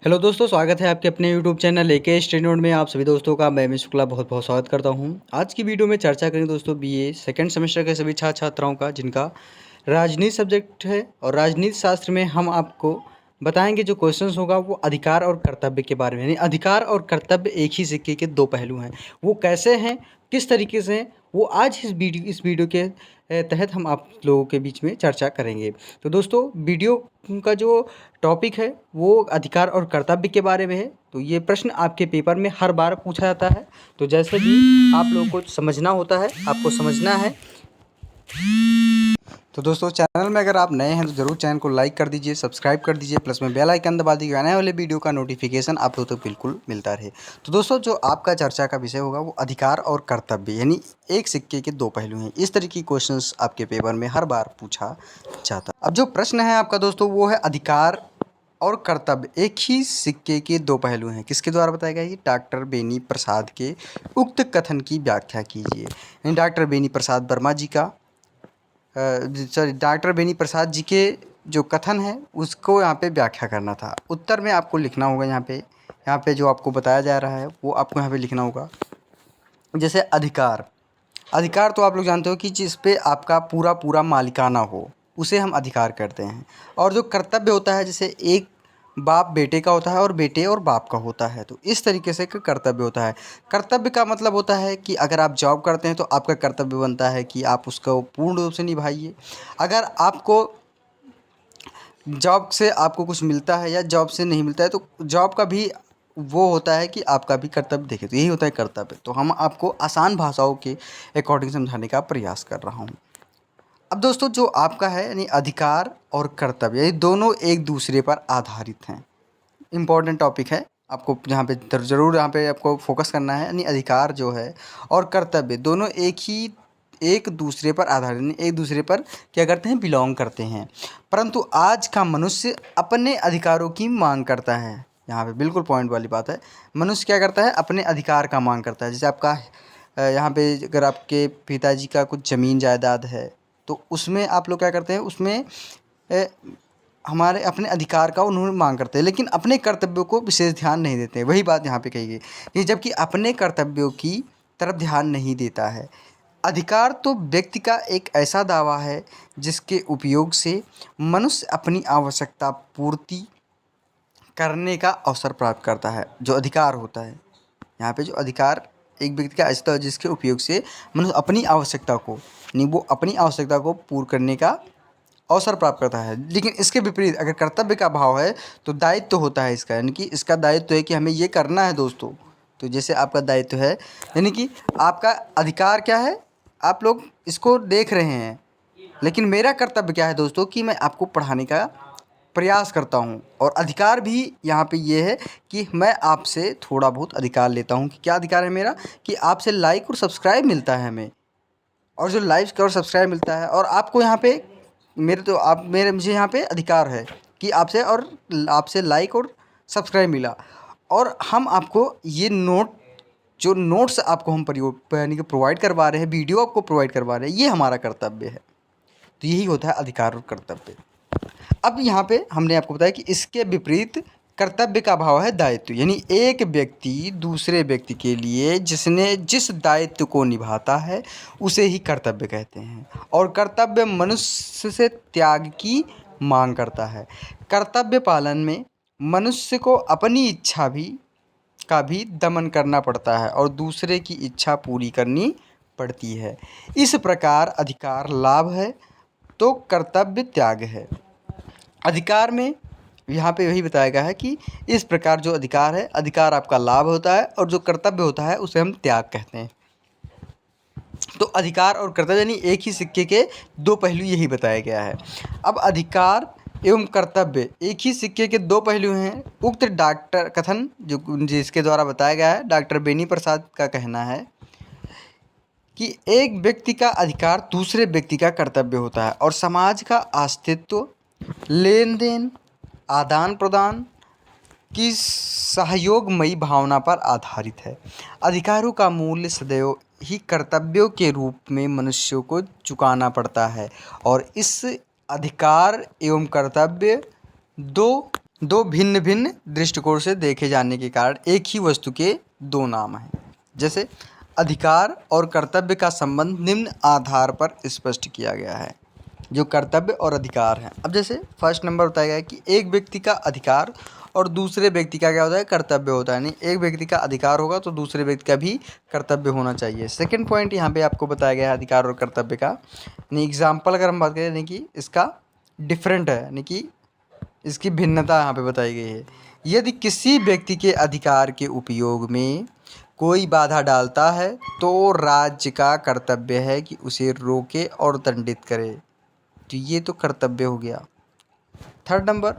Hello दोस्तों, स्वागत है आपके अपने YouTube channel AK study note में। आप सभी दोस्तों का मैं शुक्ला बहुत बहुत स्वागत करता हूं। आज की वीडियो में चर्चा करेंगे दोस्तों बीए सेकंड सेमेस्टर के सभी छात्र छात्राओं का जिनका राजनीति सब्जेक्ट है। और राजनीति शास्त्र में हम आपको बताएंगे जो क्वेश्चंस होगा वो अधिकार और कर्तव्य के बारे में। यानी अधिकार और कर्तव्य एक ही सिक्के के दो पहलू हैं। वो कैसे हैं, किस तरीके से हैं, वो आज इस वीडियो के तहत हम आप लोगों के बीच में चर्चा करेंगे। तो दोस्तों, वीडियो का जो टॉपिक है वो अधिकार और कर्तव्य के बारे में है। तो ये प्रश्न आपके पेपर में हर बार पूछा जाता है। तो जैसे भी आप लोगों को समझना होता है, आपको समझना है। तो दोस्तों, चैनल में अगर आप नए हैं तो ज़रूर चैनल को लाइक कर दीजिए, सब्सक्राइब कर दीजिए, प्लस में बेल आइकन दबा दीजिए, आने वाले वीडियो का नोटिफिकेशन आप लोगों तक बिल्कुल मिलता रहे। तो दोस्तों, जो आपका चर्चा का विषय होगा वो अधिकार और कर्तव्य, यानी एक सिक्के के दो पहलू हैं। इस तरह की क्वेश्चंस आपके पेपर में हर बार पूछा जाता है। अब जो प्रश्न है आपका दोस्तों वो है अधिकार और कर्तव्य एक ही सिक्के के दो पहलू हैं। किसके द्वारा बताया गया है? डॉक्टर बेनी प्रसाद के उक्त कथन की व्याख्या कीजिए। डॉक्टर बेनी प्रसाद वर्मा जी का डॉक्टर बेनी प्रसाद जी के जो कथन है उसको यहाँ पे व्याख्या करना था। उत्तर में आपको लिखना होगा यहाँ पे जो आपको बताया जा रहा है वो आपको यहाँ पे लिखना होगा। जैसे अधिकार, अधिकार तो आप लोग जानते हो कि जिस पे आपका पूरा पूरा मालिकाना हो उसे हम अधिकार करते हैं। और जो कर्तव्य होता है, जैसे एक बाप बेटे का होता है और बेटे और बाप का होता है, तो इस तरीके से कर्तव्य होता है। कर्तव्य का मतलब होता है कि अगर आप जॉब करते हैं तो आपका कर्तव्य बनता है कि आप उसको पूर्ण रूप से निभाइए। अगर आपको जॉब से आपको कुछ मिलता है या जॉब से नहीं मिलता है तो जॉब का भी वो होता है कि आपका भी कर्तव्य देखे। तो यही होता है कर्तव्य। तो हम आपको आसान भाषाओं के अकॉर्डिंग समझाने का प्रयास कर रहा हूँ। अब दोस्तों, जो आपका है यानी अधिकार और कर्तव्य, ये दोनों एक दूसरे पर आधारित हैं। इम्पॉर्टेंट टॉपिक है, आपको यहाँ पे ज़रूर यहाँ पे आपको फोकस करना है। यानी अधिकार जो है और कर्तव्य दोनों एक दूसरे पर आधारित, यानी एक दूसरे पर क्या करते हैं, बिलोंग करते हैं। परंतु आज का मनुष्य अपने अधिकारों की मांग करता है। यहाँ पे बिल्कुल पॉइंट वाली बात है। मनुष्य क्या करता है? अपने अधिकार का मांग करता है। जैसे आपका यहाँ पे अगर आपके पिताजी का कुछ ज़मीन जायदाद है तो उसमें आप लोग क्या करते हैं, उसमें हमारे अपने अधिकार का उन्होंने मांग करते हैं, लेकिन अपने कर्तव्यों को विशेष ध्यान नहीं देते हैं। वही बात यहाँ पे कही गई कि जबकि अपने कर्तव्यों की तरफ ध्यान नहीं देता है। अधिकार तो व्यक्ति का एक ऐसा दावा है जिसके उपयोग से मनुष्य अपनी आवश्यकता पूर्ति करने का अवसर प्राप्त करता है। जो अधिकार होता है यहाँ पे, जो अधिकार एक व्यक्ति का ऐसा है जिसके उपयोग से मनुष्य अपनी आवश्यकता को नहीं, वो अपनी आवश्यकता को पूर्ण करने का अवसर प्राप्त करता है। लेकिन इसके विपरीत अगर कर्तव्य का भाव है तो दायित्व तो होता है इसका, यानी कि इसका दायित्व है कि हमें ये करना है दोस्तों। तो जैसे आपका दायित्व है, यानी कि आपका अधिकार क्या है, आप लोग इसको देख रहे हैं, लेकिन मेरा कर्तव्य क्या है दोस्तों कि मैं आपको पढ़ाने का प्रयास करता हूँ। और अधिकार भी यहाँ पे ये है कि मैं आपसे थोड़ा बहुत अधिकार लेता हूँ। कि क्या अधिकार है मेरा? कि आपसे लाइक और सब्सक्राइब मिलता है हमें। और जो लाइक और सब्सक्राइब मिलता है, और आपको यहाँ पे मुझे यहाँ पे अधिकार है कि आपसे लाइक और सब्सक्राइब मिला। और हम आपको ये जो नोट्स आपको हम यानी कि प्रोवाइड करवा रहे हैं, वीडियो आपको प्रोवाइड करवा रहे हैं, ये हमारा कर्तव्य है। तो यही होता है अधिकार और कर्तव्य। अब यहाँ पे हमने आपको बताया कि इसके विपरीत कर्तव्य का भाव है दायित्व, यानी एक व्यक्ति दूसरे व्यक्ति के लिए जिसने जिस दायित्व को निभाता है उसे ही कर्तव्य कहते हैं। और कर्तव्य मनुष्य से त्याग की मांग करता है। कर्तव्य पालन में मनुष्य को अपनी इच्छा का भी दमन करना पड़ता है और दूसरे की इच्छा पूरी करनी पड़ती है। इस प्रकार अधिकार लाभ है तो कर्तव्य त्याग है। अधिकार में यहाँ पे वही बताया गया है कि इस प्रकार जो अधिकार है, अधिकार आपका लाभ होता है और जो कर्तव्य होता है उसे हम त्याग कहते हैं। तो अधिकार और कर्तव्य यानी एक ही सिक्के के दो पहलू, यही बताया गया है। अब अधिकार एवं कर्तव्य एक ही सिक्के के दो पहलू हैं। उक्त डॉक्टर कथन जो जिसके द्वारा बताया गया है, डॉक्टर बेनी प्रसाद का कहना है कि एक व्यक्ति का अधिकार दूसरे व्यक्ति का कर्तव्य होता है और समाज का अस्तित्व लेन देन, आदान प्रदान की सहयोगमयी भावना पर आधारित है। अधिकारों का मूल्य सदैव ही कर्तव्यों के रूप में मनुष्यों को चुकाना पड़ता है और इस अधिकार एवं कर्तव्य दो दो भिन्न भिन्न दृष्टिकोण से देखे जाने के कारण एक ही वस्तु के दो नाम हैं। जैसे अधिकार और कर्तव्य का संबंध निम्न आधार पर स्पष्ट किया गया है। जो कर्तव्य और अधिकार हैं, अब जैसे फर्स्ट नंबर बताया गया है कि एक व्यक्ति का अधिकार और दूसरे व्यक्ति का क्या होता है, कर्तव्य होता है। नहीं, एक व्यक्ति का अधिकार होगा तो दूसरे व्यक्ति का भी कर्तव्य होना चाहिए। सेकंड पॉइंट यहाँ पे आपको बताया गया है अधिकार और कर्तव्य का। यानी एग्जाम्पल अगर हम बात करें, यानी कि इसका डिफरेंट है, यानी कि इसकी भिन्नता यहाँ पे बताई गई है। यदि किसी व्यक्ति के अधिकार के उपयोग में कोई बाधा डालता है तो राज्य का कर्तव्य है कि उसे रोके और दंडित करे। तो ये तो कर्तव्य हो गया। थर्ड नंबर,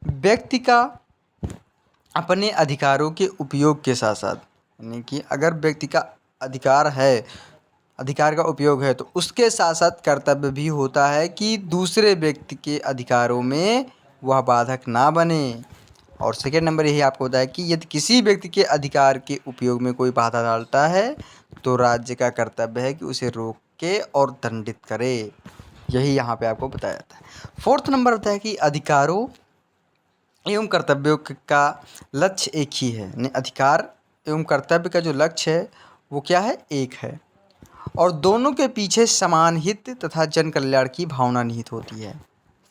व्यक्ति का अपने अधिकारों के उपयोग के साथ साथ, यानी कि अगर व्यक्ति का अधिकार है, अधिकार का उपयोग है, तो उसके साथ साथ कर्तव्य भी होता है कि दूसरे व्यक्ति के अधिकारों में वह बाधक ना बने। और सेकेंड नंबर यही आपको बताया कि यदि किसी व्यक्ति के अधिकार के उपयोग में कोई बाधा डालता है तो राज्य का कर्तव्य है कि उसे रोके और दंडित करे। यही यहाँ पे आपको बताया जाता है। फोर्थ नंबर होता है कि अधिकारों एवं कर्तव्यों का लक्ष्य एक ही है। यानी अधिकार एवं कर्तव्य का जो लक्ष्य है वो क्या है, एक है, और दोनों के पीछे समान हित तथा जन कल्याण की भावना निहित होती है।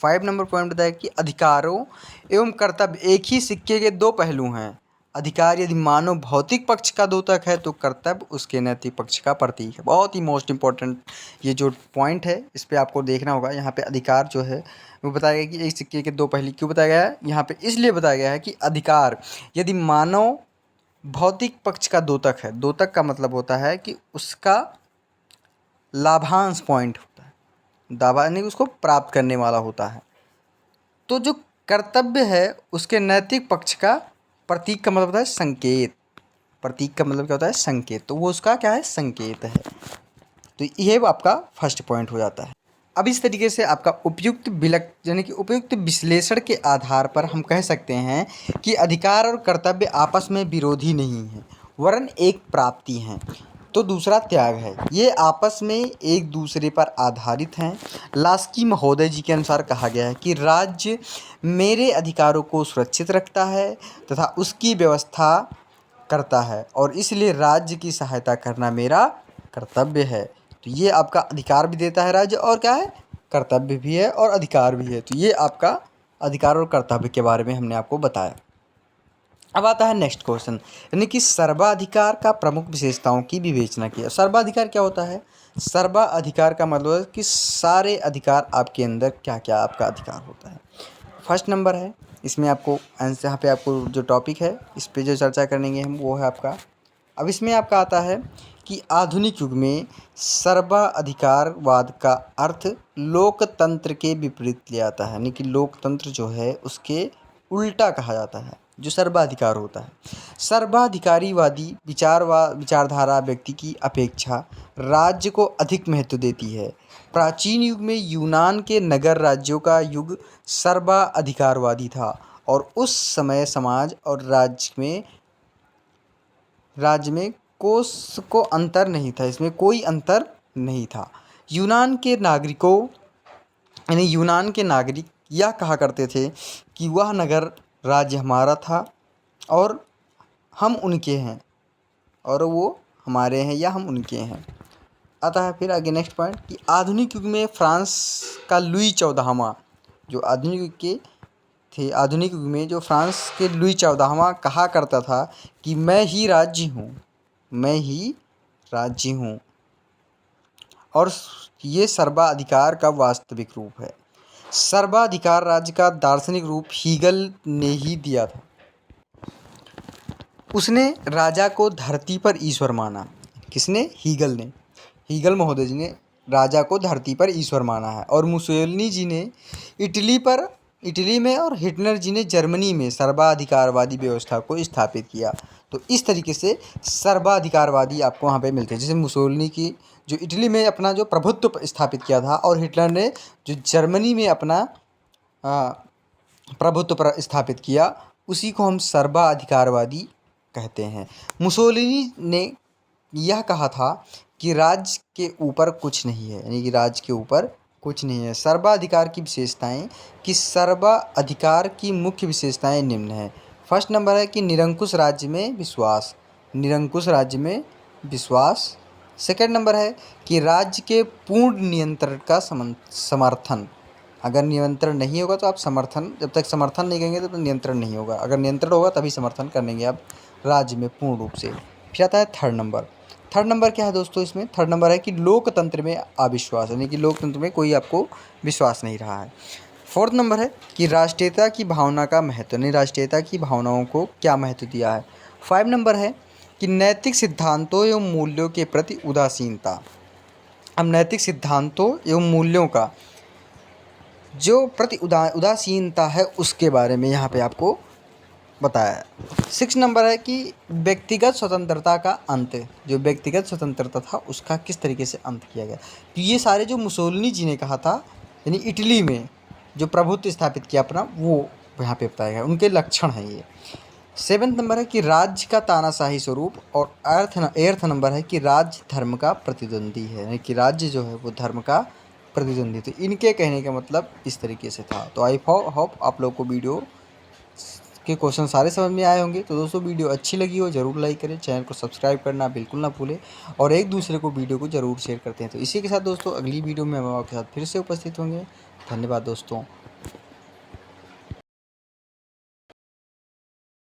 5 नंबर पॉइंट बताया कि अधिकारों एवं कर्तव्य एक ही सिक्के के दो पहलू हैं। अधिकार यदि मानव भौतिक पक्ष का द्योतक है तो कर्तव्य उसके नैतिक पक्ष का प्रतीक है। बहुत ही मोस्ट इम्पोर्टेंट ये जो पॉइंट है, इस पे आपको देखना होगा। यहाँ पे अधिकार जो है वो बताया गया कि एक सिक्के के दो पहलू क्यों बताया गया है, यहाँ पे इसलिए बताया गया है कि अधिकार यदि मानव भौतिक पक्ष का द्योतक है, द्योतक का मतलब होता है कि उसका लाभांश पॉइंट होता है, दावा यानी उसको प्राप्त करने वाला होता है। तो जो कर्तव्य है उसके नैतिक पक्ष का प्रतीक का मतलब होता है संकेत। प्रतीक का मतलब क्या होता है, संकेत। तो वो उसका क्या है, संकेत है। तो ये आपका फर्स्ट पॉइंट हो जाता है। अब इस तरीके से आपका उपयुक्त यानी कि उपयुक्त विश्लेषण के आधार पर हम कह सकते हैं कि अधिकार और कर्तव्य आपस में विरोधी नहीं है, वरन एक प्राप्ति हैं। तो दूसरा त्याग है, ये आपस में एक दूसरे पर आधारित हैं। लास्की महोदय जी के अनुसार कहा गया है कि राज्य मेरे अधिकारों को सुरक्षित रखता है तथा उसकी व्यवस्था करता है और इसलिए राज्य की सहायता करना मेरा कर्तव्य है। तो ये आपका अधिकार भी देता है राज्य, और क्या है, कर्तव्य भी है और अधिकार भी है। तो ये आपका अधिकार और कर्तव्य के बारे में हमने आपको बताया। अब आता है नेक्स्ट क्वेश्चन, यानी कि सर्वाधिकार का प्रमुख विशेषताओं की विवेचना की। सर्वाधिकार क्या होता है, सर्वाधिकार का मतलब है कि सारे अधिकार आपके अंदर क्या क्या आपका अधिकार होता है। फर्स्ट नंबर है, इसमें आपको आंसर, यहाँ पे आपको जो टॉपिक है इस पे जो चर्चा करेंगे हम वो है आपका। अब इसमें आपका आता है कि आधुनिक युग में सर्वाधिकारवाद का अर्थ लोकतंत्र के विपरीत ले आता है। यानी कि लोकतंत्र जो है उसके उल्टा कहा जाता है जो सर्वाधिकार होता है। सर्वाधिकारीवादी विचारधारा व्यक्ति की अपेक्षा राज्य को अधिक महत्व देती है। प्राचीन युग में यूनान के नगर राज्यों का युग सर्वाधिकारवादी था और उस समय समाज और राज्य में कोस को अंतर नहीं था, इसमें कोई अंतर नहीं था। यूनान के नागरिक यह कहा करते थे कि वह नगर राज्य हमारा था और हम उनके हैं, और वो हमारे हैं या हम उनके हैं। आता है फिर आगे नेक्स्ट पॉइंट कि आधुनिक युग में फ्रांस का लुई 14वां, जो आधुनिक युग के थे, आधुनिक युग में जो फ्रांस के लुई 14वां कहा करता था कि मैं ही राज्य हूँ, मैं ही राज्य हूँ, और ये सर्वाधिकार का वास्तविक रूप है। सर्वाधिकार राज्य का दार्शनिक रूप हीगल ने ही दिया था। उसने राजा को धरती पर ईश्वर माना। किसने, हीगल ने, हीगल महोदय जी ने राजा को धरती पर ईश्वर माना है। और मुसोलिनी जी ने इटली में और हिटलर जी ने जर्मनी में सर्वाधिकारवादी व्यवस्था को स्थापित किया। तो इस तरीके से सर्वाधिकारवादी आपको वहाँ पे मिलते हैं। जैसे मुसोलिनी की जो इटली में अपना जो प्रभुत्व स्थापित किया था और हिटलर ने जो जर्मनी में अपना प्रभुत्व स्थापित किया, उसी को हम सर्वाधिकारवादी कहते हैं। मुसोलिनी ने यह कहा था कि राज्य के ऊपर कुछ नहीं है, यानी कि राज्य के ऊपर कुछ नहीं है। सर्वाधिकार की विशेषताएं, कि सर्वाधिकार की मुख्य विशेषताएं निम्न है। फर्स्ट नंबर है कि निरंकुश राज्य में विश्वास, निरंकुश राज्य में विश्वास। सेकंड नंबर है कि राज्य के पूर्ण नियंत्रण का समर्थन। अगर नियंत्रण नहीं होगा तो आप समर्थन, जब तक समर्थन नहीं करेंगे तब तक नियंत्रण नहीं होगा। अगर नियंत्रण होगा तभी समर्थन करेंगे आप राज्य में पूर्ण रूप से। फिर आता है थर्ड नंबर। थर्ड नंबर क्या है दोस्तों इसमें? थर्ड नंबर है कि लोकतंत्र में अविश्वास, यानी कि लोकतंत्र में कोई आपको विश्वास नहीं रहा है। फोर्थ नंबर है कि राष्ट्रीयता की भावना का महत्व, यानी राष्ट्रीयता की भावनाओं को क्या महत्व दिया है। 5 नंबर है कि नैतिक सिद्धांतों एवं मूल्यों के प्रति उदासीनता। अब नैतिक सिद्धांतों एवं मूल्यों का जो प्रति उदासीनता है उसके बारे में यहाँ पे आपको बताया है। 6 नंबर है कि व्यक्तिगत स्वतंत्रता का अंत, जो व्यक्तिगत स्वतंत्रता था उसका किस तरीके से अंत किया गया। तो ये सारे जो मुसोलिनी जी ने कहा था, यानी इटली में जो प्रभुत्व स्थापित किया अपना, वो यहाँ पे बताया गया, उनके लक्षण हैं ये। 7 नंबर है कि राज्य का तानाशाही स्वरूप, और एर्थ नंबर है कि राज्य धर्म का प्रतिद्वंदी है, यानी कि राज्य जो है वो धर्म का प्रतिद्वंदी। तो इनके कहने का मतलब इस तरीके से था। तो आई होप आप लोग को वीडियो के क्वेश्चन सारे समझ में आए होंगे। तो दोस्तों वीडियो अच्छी लगी हो ज़रूर लाइक करें, चैनल को सब्सक्राइब करना बिल्कुल ना भूलें, और एक दूसरे को वीडियो को ज़रूर शेयर करते हैं। तो इसी के साथ दोस्तों अगली वीडियो में हम आपके साथ फिर से उपस्थित होंगे। धन्यवाद दोस्तों।